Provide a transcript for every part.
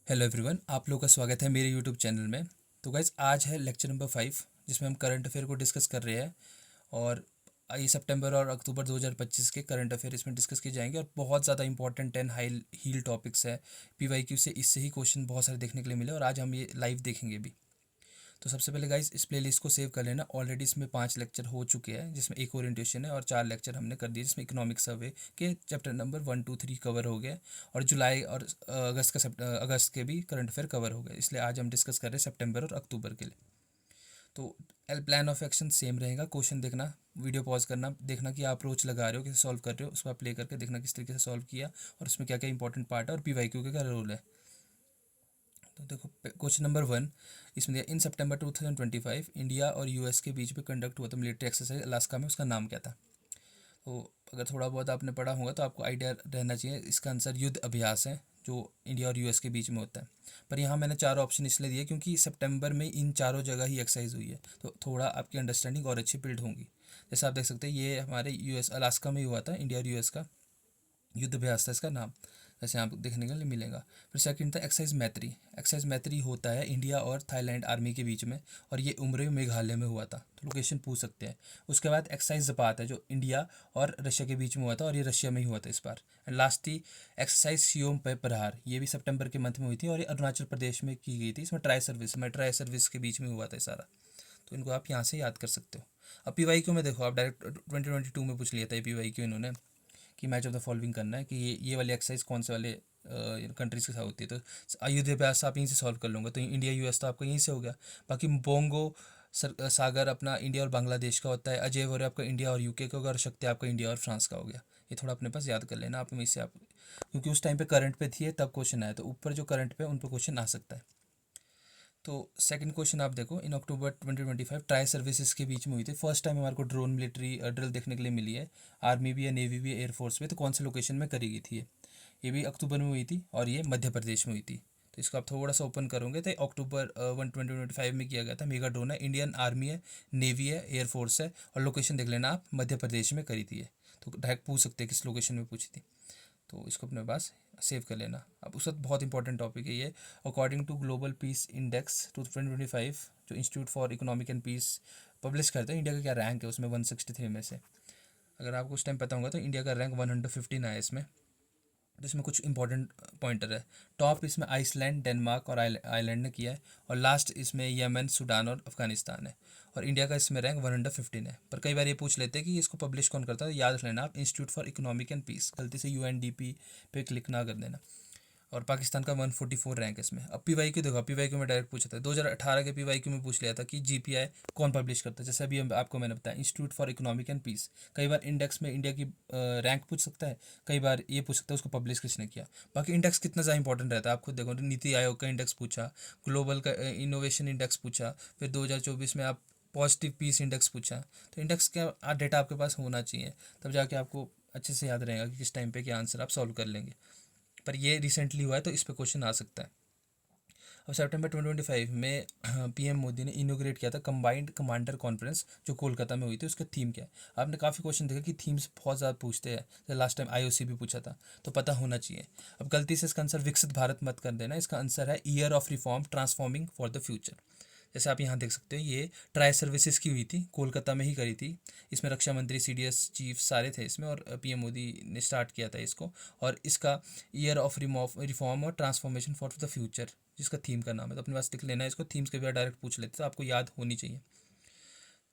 Hello everyone, आप लोगों का स्वागत है मेरे यूट्यूब चैनल में। तो गाइज आज है लेक्चर नंबर 5, जिसमें हम करंट अफेयर को डिस्कस कर रहे हैं। और ये सितंबर और अक्टूबर 2025 के करंट अफेयर इसमें डिस्कस किए जाएंगे और बहुत ज़्यादा important and high heel topics है। पीवाईक्यू से इससे ही क्वेश्चन बहुत सारे देखने के लिए मिले और आज हम ये लाइव देखेंगे भी। तो सबसे पहले गाइस इस प्लेलिस्ट को सेव कर लेना। ऑलरेडी इसमें 5 लेक्चर हो चुके हैं, जिसमें एक ओरिएंटेशन है और 4 लेक्चर हमने कर दिए, जिसमें इकोनॉमिक सर्वे के चैप्टर नंबर 1 2 3 कवर हो गए और जुलाई और अगस्त के भी करंट अफेयर कवर हो गए। इसलिए आज हम डिस्कस कर रहे हैं सितंबर और अक्टूबर के लिए। तो L plan of action same रहेगा। क्वेश्चन देखना, वीडियो पॉज करना, देखना कि आप अप्रोच लगा रहे हो, कैसे सॉल्व कर रहे हो, उसको आप प्ले करके देखना किस तरीके से सॉल्व किया और उसमें क्या क्या इंपॉर्टेंट पार्ट है और पीवाईक्यू का क्या रोल है। तो देखो क्वेश्चन नंबर 1 इसमें दिया, इन सितंबर 2025 इंडिया और यूएस के बीच में कंडक्ट हुआ था मिलिट्री एक्सरसाइज अलास्का में, उसका नाम क्या था। तो अगर थोड़ा बहुत आपने पढ़ा होगा तो आपको आइडिया रहना चाहिए। इसका आंसर युद्ध अभ्यास है, जो इंडिया और यूएस के बीच में होता है। पर यहाँ मैंने 4 ऑप्शन इसलिए दिए क्योंकि सितंबर में इन चारों जगह ही एक्सरसाइज हुई है, तो थोड़ा आपकी अंडरस्टैंडिंग और अच्छी बिल्ड होंगी। जैसे आप देख सकते हैं ये हमारे यूएस अलास्का में ही हुआ था, इंडिया और यूएस का युद्ध अभ्यास था इसका नाम, जैसे आपको देखने के लिए मिलेगा। फिर सेकंड था एक्सरसाइज मैत्री। एक्सरसाइज मैत्री होता है इंडिया और थाईलैंड आर्मी के बीच में और ये उम्र मेघालय में हुआ था, तो लोकेशन पूछ सकते हैं। उसके बाद एक्सरसाइज जपात है, जो इंडिया और रशिया के बीच में हुआ था और ये रशिया में ही हुआ था इस बार। एंड लास्ट थी एक्सरसाइज सियोम पे प्रहार, ये भी सितंबर के मंथ में हुई थी और ये अरुणाचल प्रदेश में की गई थी। इसमें ट्राई सर्विस के बीच में हुआ था सारा, तो इनको आप यहाँ से याद कर सकते हो। अब पीवाईक्यू में देखो, आप डायरेक्ट 2022 में पूछ लिया था पीवाईक्यू इन्होंने कि मैच ऑफ द फॉलोइंग करना है कि ये वाली एक्सरसाइज कौन से वाले कंट्रीज़ के साथ होती है। तो अयोध्याभ्यास आप यहीं से सॉल्व कर लूँगा, तो इंडिया यूएस तो आपका यहीं से हो गया। बाकी बोंगो सागर अपना इंडिया और बांग्लादेश का होता है। अजय वोरे आपका इंडिया और यूके का होगा और शक्ति आपका इंडिया और फ्रांस का हो गया। ये थोड़ा अपने पास याद कर लेना आप वहीं से, आप क्योंकि उस टाइम पे करंट पे थी तब क्वेश्चन आया, तो ऊपर जो करंट पे उन पर क्वेश्चन आ सकता है। तो सेकंड क्वेश्चन आप देखो, इन अक्टूबर 2025 ट्राई सर्विसेज के बीच में हुई थी। फर्स्ट टाइम हमारे को ड्रोन मिलिट्री ड्रिल देखने के लिए मिली है। आर्मी भी है, नेवी भी है, एयरफोर्स भी है। तो कौन से लोकेशन में करी गई थी ये भी अक्टूबर में हुई थी और ये मध्य प्रदेश में हुई थी। तो इसको आप थोड़ा सा ओपन करोगे तो अक्टूबर 2025 में किया गया था। मेगा ड्रोन है, इंडियन आर्मी है, नेवी है, एयरफोर्स है और लोकेशन देख लेना आप, मध्य प्रदेश में करी थी ये। तो डायरेक्ट पूछ सकते हैं किस लोकेशन में पूछी थी, तो इसको अपने पास सेव कर लेना। अब उसका बहुत इंपॉर्टेंट टॉपिक है ये। According to Global Peace Index 2025, जो Institute for Economic and Peace publish करते हैं, इंडिया का क्या रैंक है उसमें 163 में से। अगर आपको उस टाइम पता होगा तो इंडिया का रैंक 115 आया इसमें। तो इसमें कुछ इंपॉर्टेंट पॉइंटर है। टॉप इसमें आइसलैंड, डेनमार्क और आयरलैंड ने किया है और लास्ट इसमें यमन, सूडान और अफगानिस्तान है। और इंडिया का इसमें रैंक 115 है। पर कई बार ये पूछ लेते हैं कि इसको पब्लिश कौन करता है, याद रख लेना आप, Institute for Economic and Peace, गलती से यूएनडीपी पे क्लिक ना कर देना। और पाकिस्तान का 144 रैंक है इसमें। अब पीवाईक्यू देखो, पीवाईक्यू में डायरेक्ट पूछा था 2018 के पीवाईक्यू में पूछ लिया था कि जीपीआई कौन पब्लिश करता है। जैसे अभी आपको मैंने बताया Institute for Economic and Peace. कई बार इंडेक्स में इंडिया की रैंक पूछ सकता है, कई बार ये पूछ सकता है उसको पब्लिश किसने किया। बाकी इंडेक्स कितना ज़्यादा इंपॉर्टेंट रहता है आप खुद देखो, नीति आयोग का इंडेक्स पूछा, ग्लोबल का इनोवेशन इंडेक्स पूछा, फिर 2024 में आप पॉजिटिव पीस इंडेक्स पूछा। तो इंडेक्स का डेटा आपके पास होना चाहिए, तब जाके आपको अच्छे से याद रहेगा कि किस टाइम पे क्या आंसर आप सॉल्व कर लेंगे। पर ये रिसेंटली हुआ है तो इस पर क्वेश्चन आ सकता है। अब सितंबर 2025 में पीएम मोदी ने इनोग्रेट किया था कंबाइंड कमांडर कॉन्फ्रेंस, जो कोलकाता में हुई थी। उसका थीम क्या है। आपने काफ़ी क्वेश्चन देखा कि थीम्स बहुत ज़्यादा पूछते हैं, जैसे लास्ट टाइम आईओसी भी पूछा था, तो पता होना चाहिए। अब गलती से इसका आंसर विकसित भारत मत कर देना, इसका आंसर है year of reform transforming for the future. जैसे आप यहाँ देख सकते हो, ये ट्राई सर्विसेज की हुई थी, कोलकाता में ही करी थी। इसमें रक्षा मंत्री, सीडीएस चीफ सारे थे इसमें और पीएम मोदी ने स्टार्ट किया था इसको। और इसका ईयर ऑफ रिफॉर्म और ट्रांसफॉर्मेशन फॉर द फ्यूचर जिसका थीम का नाम है। तो अपने पास लिख लेना है इसको, थीम्स के भी डायरेक्ट पूछ लेते तो आपको याद होनी चाहिए।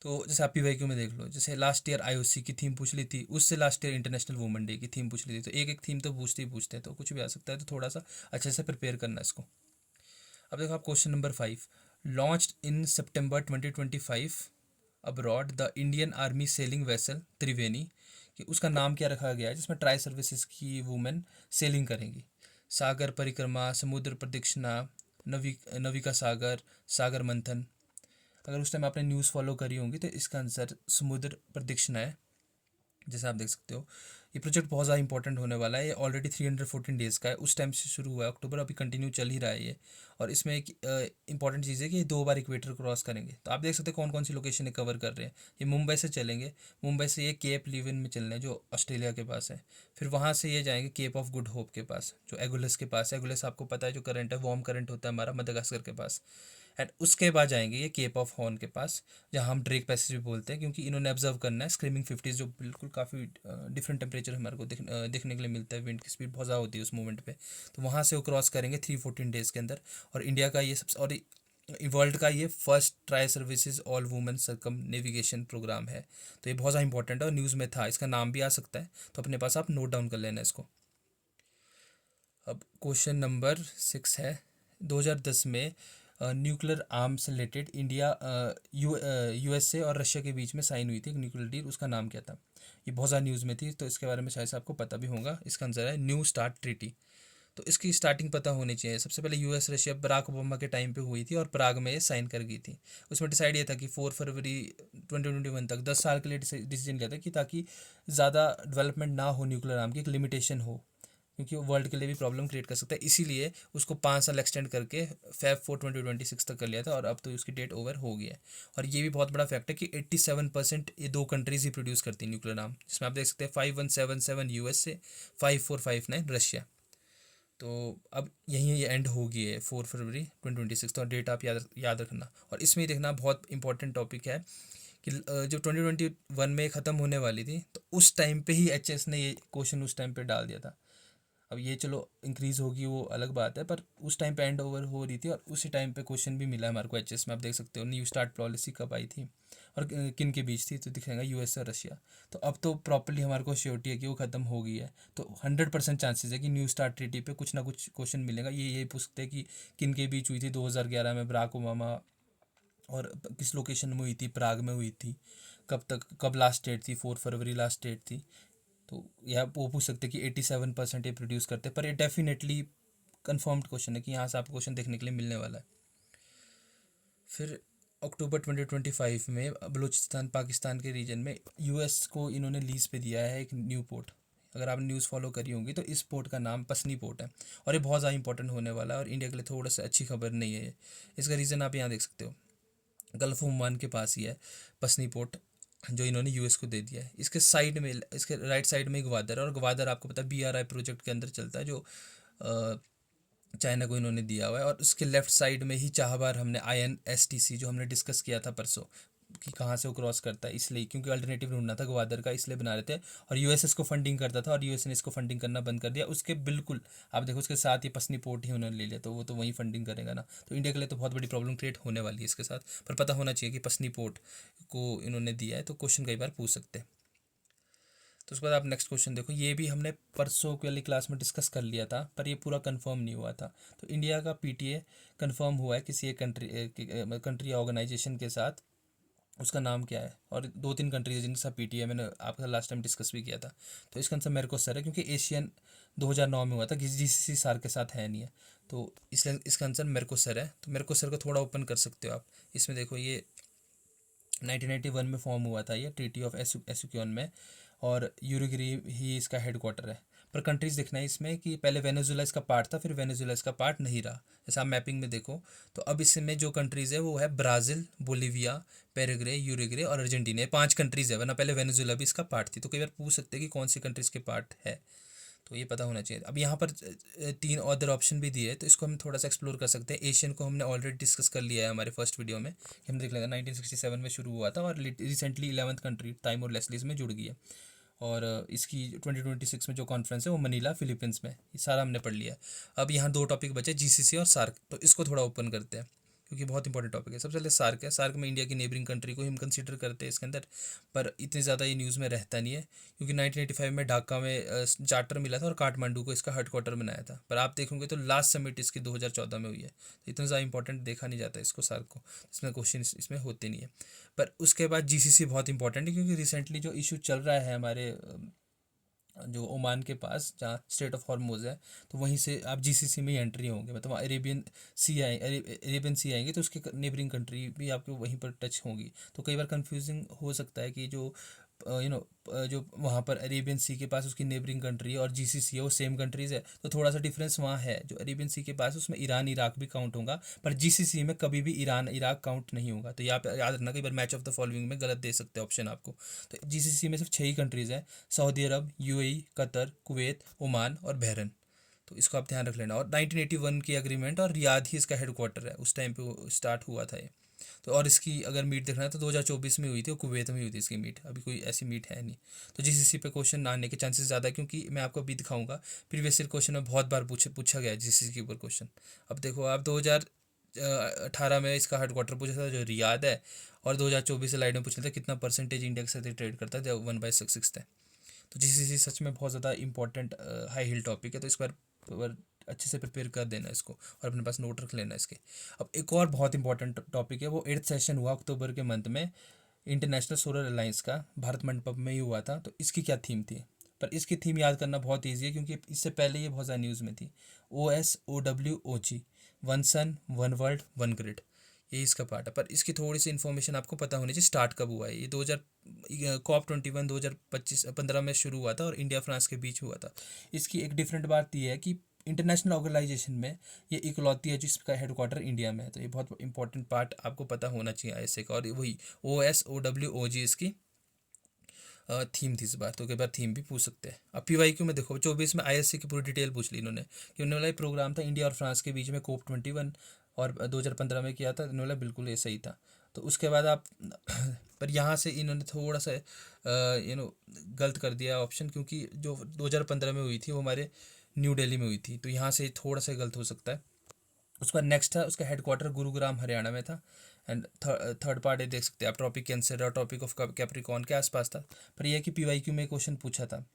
तो जैसे आप पीवाईक्यू में देख लो, जैसे लास्ट ईयर आईओसी की थीम पूछ ली थी, उससे last year international women day की थीम पूछ ली थी। तो एक एक थीम तो पूछते ही पूछते हैं, तो कुछ भी आ सकता है, तो थोड़ा सा अच्छे से प्रिपेयर करना इसको। अब देखो आप question number 5, launched in September 2025 aboard the Indian Army sailing vessel Triveni, कि उसका नाम क्या रखा गया है, जिसमें ट्राई सर्विसेज की वुमेन सेलिंग करेंगी। सागर परिक्रमा, समुद्र प्रदक्षिणा, नविका सागर, सागर मंथन। अगर उस टाइम आपने न्यूज़ फॉलो करी होंगी तो इसका आंसर समुद्र प्रदक्षिणा है। जैसे आप देख सकते हो, ये प्रोजेक्ट बहुत ज़्यादा इंपॉर्टेंट होने वाला है। ये ऑलरेडी 314 डेज़ का है, उस टाइम से शुरू हुआ है अक्टूबर, अभी कंटिन्यू चल ही रहा है ये। और इसमें एक इंपॉर्टेंट चीज़ है कि ये 2 बार इक्वेटर क्रॉस करेंगे। तो आप देख सकते हैं कौन कौन सी लोकेशन ये कवर कर रहे हैं। ये मुंबई से चलेंगे, मुंबई से ये केप लिविन में चल रहे हैं जो ऑस्ट्रेलिया के पास है। फिर वहाँ से ये जाएंगे केप ऑफ गुड होप के पास जो एगुलस के पास है। एगुलस आपको पता है जो करंट है, वार्म करंट होता है हमारा मदगास्कर के पास। एंड उसके बाद जाएंगे ये केप ऑफ हॉर्न के पास, जहाँ हम ड्रेक पैसेज भी बोलते हैं, क्योंकि इन्होंने ऑब्जर्व करना है स्क्रीमिंग 50 जो बिल्कुल काफ़ी डिफरेंट टेम्परेचर हमारे को देखने के लिए मिलता है। विंड की स्पीड बहुत ज़्यादा होती है उस मोमेंट पे। तो वहाँ से वो क्रॉस करेंगे 314 डेज़ के अंदर। और इंडिया का ये सबसे और वर्ल्ड का ये first tri services all women circumnavigation programme है। तो ये बहुत ज़्यादा इंपॉर्टेंट है और न्यूज़ में था, इसका नाम भी आ सकता है, तो अपने पास आप नोट डाउन कर लेना इसको। अब क्वेश्चन नंबर 6 है, 2010 में न्यूक्लियर आर्म्स से रिलेटेड इंडिया यूएसए और रशिया के बीच में साइन हुई थी एक न्यूक्लियर डील, उसका नाम क्या था? ये बहुत ज़्यादा न्यूज़ में थी, तो इसके बारे में शायद से आपको पता भी होगा। इसका आंसर है न्यू स्टार्ट ट्रीटी। तो इसकी स्टार्टिंग पता होनी चाहिए। सबसे पहले यूएस रशिया बराक ओबामा के टाइम पे हुई थी और प्राग में ये साइन कर गई थी। उसमें डिसाइड ये था कि 4 फरवरी 2021 तक 10 साल के लिए डिसीजन लिया था कि ताकि ज़्यादा डेवलपमेंट ना हो, न्यूक्लियर आर्म की एक लिमिटेशन हो, क्योंकि वो वर्ल्ड के लिए भी प्रॉब्लम क्रिएट कर सकता है। इसीलिए उसको 5 साल एक्सटेंड करके Feb 4 2026 तक कर लिया था और अब तो उसकी डेट ओवर हो गई है। और ये भी बहुत बड़ा फैक्ट है कि 87% ये 2 कंट्रीज ही प्रोड्यूस करती हैं न्यूक्लियर आर्म, जिसमें आप देख सकते हैं 5177 यूएसए, 5459 रशिया। तो अब यहीं ये एंड हो गई है 4 फरवरी 2026। तो डेट आप याद याद रखना। और इसमें ही देखना बहुत इंपॉर्टेंट टॉपिक है कि जो 2021 में ख़त्म होने वाली थी, तो उस टाइम पे ही एचएस ने ये क्वेश्चन उस टाइम पे डाल दिया था। अब ये चलो इंक्रीज़ होगी वो अलग बात है, पर उस टाइम पे एंड ओवर हो रही थी और उसी टाइम पे क्वेश्चन भी मिला है हमारे को एचएस में। आप देख सकते हो न्यू स्टार्ट पॉलिसी कब आई थी और किन के बीच थी, तो दिखेगा यूएस और रशिया। तो अब तो प्रॉपर्ली हमारे को श्योरिटी है कि वो ख़त्म हो गई है। तो 100% चांसेस है कि न्यू स्टार्ट ट्रीटी पे कुछ ना कुछ क्वेश्चन मिलेगा। ये पूछ सकते हैं कि किन के बीच हुई थी 2011 में बराक ओबामा, और किस लोकेशन में हुई थी, प्राग में हुई थी, कब लास्ट डेट थी, 4 फरवरी लास्ट डेट थी। तो यह वो पूछ सकते हैं कि 87% ये प्रोड्यूस करते हैं, पर ये डेफिनेटली कन्फर्म्ड क्वेश्चन है कि यहाँ से आपको क्वेश्चन देखने के लिए मिलने वाला है। फिर अक्टूबर 2025 में बलूचिस्तान पाकिस्तान के रीजन में यूएस को इन्होंने लीज पे दिया है एक न्यू पोर्ट। अगर आपने न्यूज़ फॉलो करी होंगी तो इस पोर्ट का नाम पसनी पोर्ट है और ये बहुत ज़्यादा इंपॉर्टेंट होने वाला है और इंडिया के लिए थोड़ा सा अच्छी खबर नहीं है ये। इसका रीज़न आप यहाँ देख सकते हो, गल्फ ओमान के पास ही है पसनी पोर्ट, जो इन्होंने यूएस को दे दिया है। इसके साइड में, इसके राइट साइड में ग्वादर है, और ग्वादर आपको पता है बीआरआई प्रोजेक्ट के अंदर चलता है जो चाइना को इन्होंने दिया हुआ है। और उसके लेफ्ट साइड में ही चाहबार, हमने INSTC जो हमने डिस्कस किया था परसों कि कहाँ से वो क्रॉस करता है, इसलिए क्योंकि अल्टरनेटिव ढूंढना था ग्वादर का, इसलिए बना रहे थे। और यूएस इसको फंडिंग करता था और यूएस ने इसको फंडिंग करना बंद कर दिया। उसके बिल्कुल आप देखो उसके साथ ही पसनी पोर्ट ही उन्होंने ले लिया, तो वो तो वहीं फंडिंग करेगा ना। तो इंडिया के लिए तो बहुत बड़ी प्रॉब्लम क्रिएट होने वाली है इसके साथ। पर पता होना चाहिए कि पसनी पोर्ट को इन्होंने दिया है, तो क्वेश्चन कई बार पूछ सकते हैं। तो उसके बाद आप नेक्स्ट क्वेश्चन देखो, ये भी हमने परसों वाली क्लास में डिस्कस कर लिया था, पर ये पूरा कंफर्म नहीं हुआ था। तो इंडिया का पीटीए कंफर्म हुआ है किसी एक कंट्री ऑर्गेनाइजेशन के साथ, उसका नाम क्या है? और 2-3 कंट्रीज है जिनके साथ पीटीए मैंने आपके साथ लास्ट टाइम डिस्कस भी किया था। तो इसका आंसर मेरकोसर है, क्योंकि एशियन 2009 में हुआ था, जीसीसी सार के साथ है नहीं है, तो इसलिए इसका आंसर मेरकोसर है। तो मेरकोसर को थोड़ा ओपन कर सकते हो आप। इसमें देखो ये 1991 में फॉर्म हुआ था ये ट्रीटी ऑफ एसुक्योन में, और यूरुग्वे ही इसका हेडक्वार्टर है। पर कंट्रीज देखना है इसमें कि पहले वेनेजुला इसका पार्ट था, फिर वेनेजुला इसका पार्ट नहीं रहा। जैसे आप मैपिंग में देखो, तो अब इसमें जो कंट्रीज़ है वो है ब्राज़ील, बोलीविया, पैराग्वे, यूरुग्वे और अर्जेंटीना। ये 5 कंट्रीज़ है, वरना पहले वेनेजुला भी इसका पार्ट थी। तो कई बार पूछ सकते हैं कि कौन सी कंट्रीज़ के पार्ट है, तो ये पता होना चाहिए। अब यहाँ पर 3 अदर ऑप्शन भी दिए, तो इसको हम थोड़ा सा एक्सप्लोर कर सकते हैं। एशियन को हमने ऑलरेडी डिस्कस कर लिया है हमारे फर्स्ट वीडियो में, कि हम देख लेंगे 1967 में शुरू हुआ था और recently 11th country Timor Leslie इसमें जुड़ गई है। और इसकी 2026 में जो कॉन्फ्रेंस है वो मनीला फिलीपींस में, ये सारा हमने पढ़ लिया है। अब यहाँ 2 टॉपिक बचे, जीसीसी और सार्क, तो इसको थोड़ा ओपन करते हैं क्योंकि बहुत इंपॉर्टेंट टॉपिक है। सबसे पहले सार्क है। सार्क में इंडिया की नेबरिंग कंट्री को हम कंसीडर करते हैं इसके अंदर, पर इतनी ज़्यादा ये न्यूज़ में रहता नहीं है, क्योंकि 1985 में ढाका में चार्टर मिला था और काठमांडू को इसका हेडक्वार्टर बनाया था। पर आप देखोगे तो लास्ट समिट इसकी 2014 में हुई है, तो इतना ज़्यादा इंपॉर्टेंट देखा नहीं जाता इसको, सार्क को, इसमें क्वेश्चन इसमें होते नहीं है। पर उसके बाद जीसीसी बहुत इंपॉर्टेंट है, क्योंकि रिसेंटली जो इशू चल रहा है हमारे जो ओमान के पास, जहाँ स्टेट ऑफ हॉर्मोज है, तो वहीं से आप जीसीसी में ही एंट्री होंगे, मतलब अरेबियन सी आएंगे, तो उसके नेबरिंग कंट्री भी आपको वहीं पर टच होंगी। तो कई बार कंफ्यूजिंग हो सकता है कि जो जो वहाँ पर अरेबियन सी के पास उसकी नेबरिंग कंट्री है और जीसीसी है वो सेम कंट्रीज़ है, तो थोड़ा सा डिफरेंस वहाँ है। जो अरेबियन सी के पास उसमें ईरान इराक भी काउंट होगा, पर जीसीसी में कभी भी ईरान इराक काउंट नहीं होगा। तो यहाँ पे याद रखना, कई बार मैच ऑफ द फॉलोइंग में गलत दे सकते हैं ऑप्शन आपको। तो जीसीसी में सिर्फ 6 ही कंट्रीज़ हैं, सऊदी अरब, यूएई, कतर, कुवैत, ओमान और बहरीन। तो इसको आप ध्यान रख लेना। और 1981 की एग्रीमेंट और रियाद ही इसका हेडक्वार्टर है, उस टाइम पे वो स्टार्ट हुआ था ये। तो और इसकी अगर मीट देखना है तो 2024 में हुई थी, और कुवैत में हुई थी इसकी मीट, अभी कोई ऐसी मीट है नहीं। तो जीसीसी पे क्वेश्चन आने के चांसेस ज़्यादा है, क्योंकि मैं आपको अभी दिखाऊंगा प्रीवियस ईयर क्वेश्चन में बहुत बार पूछा गया है जीसीसी के ऊपर क्वेश्चन। अब देखो आप 2018 में इसका हेडक्वार्टर पूछा था जो रियाद है, और 2024 स्लाइड में पूछा था कितना परसेंटेज इंडिया के साथ ट्रेड करता है, जो 1/6 है। तो जीसीसी सच में बहुत ज़्यादा इंपॉर्टेंट हाई हिल टॉपिक है, तो इस बार अच्छे से प्रिपेयर कर देना इसको और अपने पास नोट रख लेना इसके। अब एक और बहुत इंपॉर्टेंट टॉपिक है, वो 8th सेशन हुआ अक्टूबर के मंथ में इंटरनेशनल सोलर अलायंस का, भारत मंडपम में ही हुआ था। तो इसकी क्या थीम थी? पर इसकी थीम याद करना बहुत ईजी है, क्योंकि इससे पहले ये बहुत ज़्यादा न्यूज़ में थी। OSOWOG, one sun one world one grid, ये इसका पार्ट है। पर इसकी थोड़ी सी इन्फॉर्मेशन आपको पता होनी चाहिए, स्टार्ट कब हुआ है ये। 2021 2015 में शुरू हुआ था और इंडिया फ्रांस के बीच हुआ था। इसकी एक डिफरेंट बात यह है कि इंटरनेशनल ऑर्गेनाइजेशन में ये इकलौती है जिसका हेडक्वार्टर इंडिया में है। तो ये बहुत इंपॉर्टेंट पार्ट आपको पता होना चाहिए आईएसए का। और वही OSOWOG इसकी थीम थी इस बार, तो कई बार थीम भी पूछ सकते हैं। अब PYQ में देखो 24 में आईएससी की पूरी डिटेल पूछ ली इन्होंने, कि उन्होंने बोला प्रोग्राम था इंडिया और फ्रांस के बीच में COP21, और 2015 में किया था। इन्होंने बिल्कुल ये सही था। तो उसके बाद आप पर यहाँ से इन्होंने थोड़ा सा गलत कर दिया ऑप्शन, क्योंकि जो 2015 में हुई थी वो हमारे न्यू दिल्ली में हुई थी, तो यहाँ से थोड़ा सा गलत हो सकता है। उसका नेक्स्ट था, उसका हेडक्वार्टर गुरुग्राम हरियाणा में था। एंड थर्ड पार्ट देख सकते हैं आप, ट्रॉपिक कैंसर और ट्रॉपिक ऑफ कैप्रिकॉन के आसपास था। पर यह कि PYQ में क्वेश्चन पूछा था,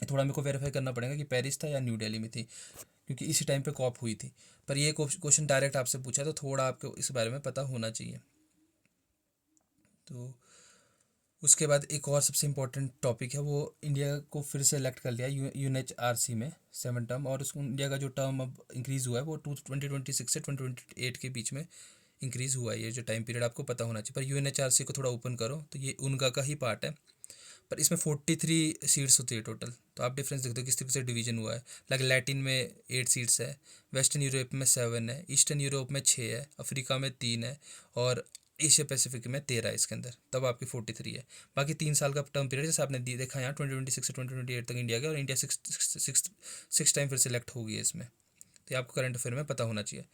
थोड़ा मेरे को वेरीफाई करना पड़ेगा कि पेरिस था या न्यू दिल्ली में थी, क्योंकि इसी टाइम पे कॉप हुई थी। पर ये क्वेश्चन डायरेक्ट आपसे पूछा, तो थोड़ा आपको इस बारे में पता होना चाहिए। तो उसके बाद एक और सबसे इम्पोर्टेंट टॉपिक है, वो इंडिया को फिर से इलेक्ट कर लिया UNHRC में 7 टर्म, और उसको इंडिया का जो टर्म अब इंक्रीज़ हुआ है वो 2026 से 2028 के बीच में इंक्रीज़ हुआ है। ये जो टाइम पीरियड आपको पता होना चाहिए। पर UNHRC को थोड़ा ओपन करो तो ये उनका का ही पार्ट है। पर इसमें 43 सीट्स होती है टोटल। तो आप डिफरेंस देखते हो किस तरीके से डिवीजन हुआ है। लाइक लैटिन में 8 सीट्स है, वेस्टर्न यूरोप में 7 है, ईस्टर्न यूरोप में 6 है, अफ्रीका में 3 है, और एशिया पैसिफिक में 13 है इसके अंदर, तब आपकी 43 है। बाकी 3 साल का टर्म पीरियड जैसे आपने देखा यहाँ 2026 से 2028 तक इंडिया के, और इंडिया सिक्स टाइम फिर सेलेक्ट होगी है इसमें। तो ये आपको करंट अफेयर में पता होना चाहिए।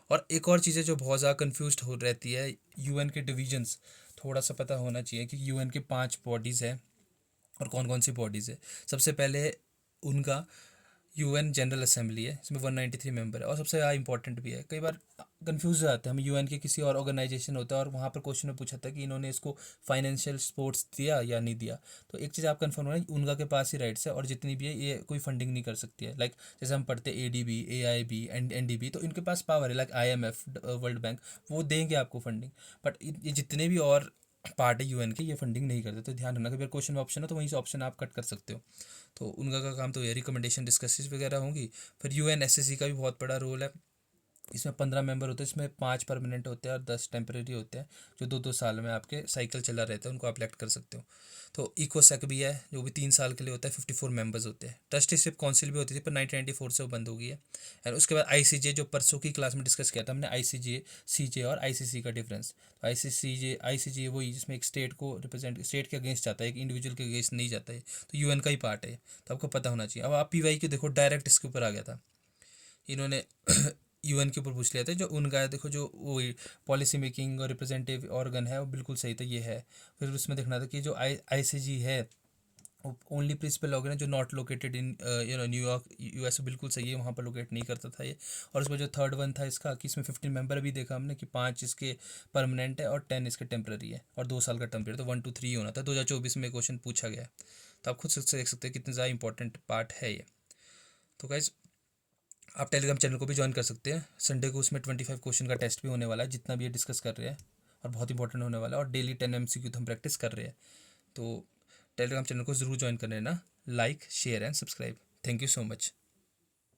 और एक और चीज़ है जो बहुत ज़्यादा कन्फ्यूज हो रहती है, UN के डिविजन्स थोड़ा सा पता होना चाहिए कि UN के 5 बॉडीज़ हैं, और कौन कौन सी बॉडीज़ है। सबसे पहले उनका UN जनरल असेंबली है, इसमें 193 मेंबर है, और सबसे ज़्यादा इंपॉर्टेंट भी है। कई बार कंफ्यूज हो जाते हैं हम, UN के किसी और ऑर्गेनाइजेशन होता है और वहाँ पर क्वेश्चन में पूछा था कि इन्होंने इसको फाइनेंशियल सपोर्ट्स दिया या नहीं दिया। तो एक चीज़ आप कंफर्म होना, उनका के पास ही राइट्स है, और जितनी भी है ये कोई फंडिंग नहीं कर सकती है। लाइक जैसे हम पढ़ते हैं ADB, AIB एंड NDB, तो इनके पास पावर है। लाइक IMF, वर्ल्ड बैंक, वो देंगे आपको फंडिंग। बट ये जितने भी और पार्ट है UN के, ये फंडिंग नहीं करते। तो ध्यान रखना, कभी क्वेश्चन में ऑप्शन है तो वहीं से ऑप्शन आप कट कर सकते हो। तो उनका का काम तो ये रिकमेंडेशन डिस्कसेस वगैरह होंगी। फिर UNSC का भी बहुत बड़ा रोल है। इसमें 15 मेंबर होते हैं, इसमें 5 परमानेंट होते हैं और 10 टेम्परेरी होते हैं, जो 2-2 साल में आपके साइकिल चला रहता है, उनको आप इलेक्ट कर सकते हो। तो इकोसेक भी है जो भी 3 साल के लिए होता है, 54 मेंबर्स होते हैं। ट्रस्टीशिप काउंसिल भी होती थी पर 1994 से वो बंद हो गई है। और उसके बाद ICJ, जो परसों की क्लास में डिस्कस किया था हमने, ICJ, CJ और ICC का डिफरेंस। तो ICJ वही जिसमें एक स्टेट को रिप्रेजेंट, स्टेट के अगेंस्ट जाता है, एक इंडिविजुअल के अगेंस्ट नहीं जाता है। तो UN का ही पार्ट है, तो आपको पता होना चाहिए। अब आप PY के देखो, डायरेक्ट इसके ऊपर आ गया था इन्होंने UN के ऊपर पूछ लिया था। जो उनका है देखो, जो वो पॉलिसी मेकिंग और रिप्रेजेंटेटिव ऑर्गन है, वो बिल्कुल सही था, ये है। फिर उसमें देखना था कि जो ICG है, ओनली प्रिंसिपल ऑर्गन है जो not located in New York US, बिल्कुल सही है, वहाँ पर लोकेट नहीं करता था ये। और उसमें जो थर्ड वन था इसका, कि इसमें 15 मेंबर भी देखा हमने, कि 5 इसके परमानेंट है और 10 इसके टेम्प्रेरी है, और 2 साल का टर्म पीरियड, तो 1 to 3 होना था। 2024 में क्वेश्चन पूछा गया है। तो आप खुद से देख सकते हैं कितने ज़्यादा इंपॉर्टेंट पार्ट है ये। तो गाइज आप टेलीग्राम चैनल को भी ज्वाइन कर सकते हैं। संडे को उसमें 25 क्वेश्चन का टेस्ट भी होने वाला है, जितना भी ये डिस्कस कर रहे हैं, और बहुत इंपॉर्टेंट होने वाला है। और डेली 10 MCQ तो हम प्रैक्टिस कर रहे हैं। तो टेलीग्राम चैनल को ज़रूर ज्वाइन कर लेना। Like, share and subscribe. Thank you so much.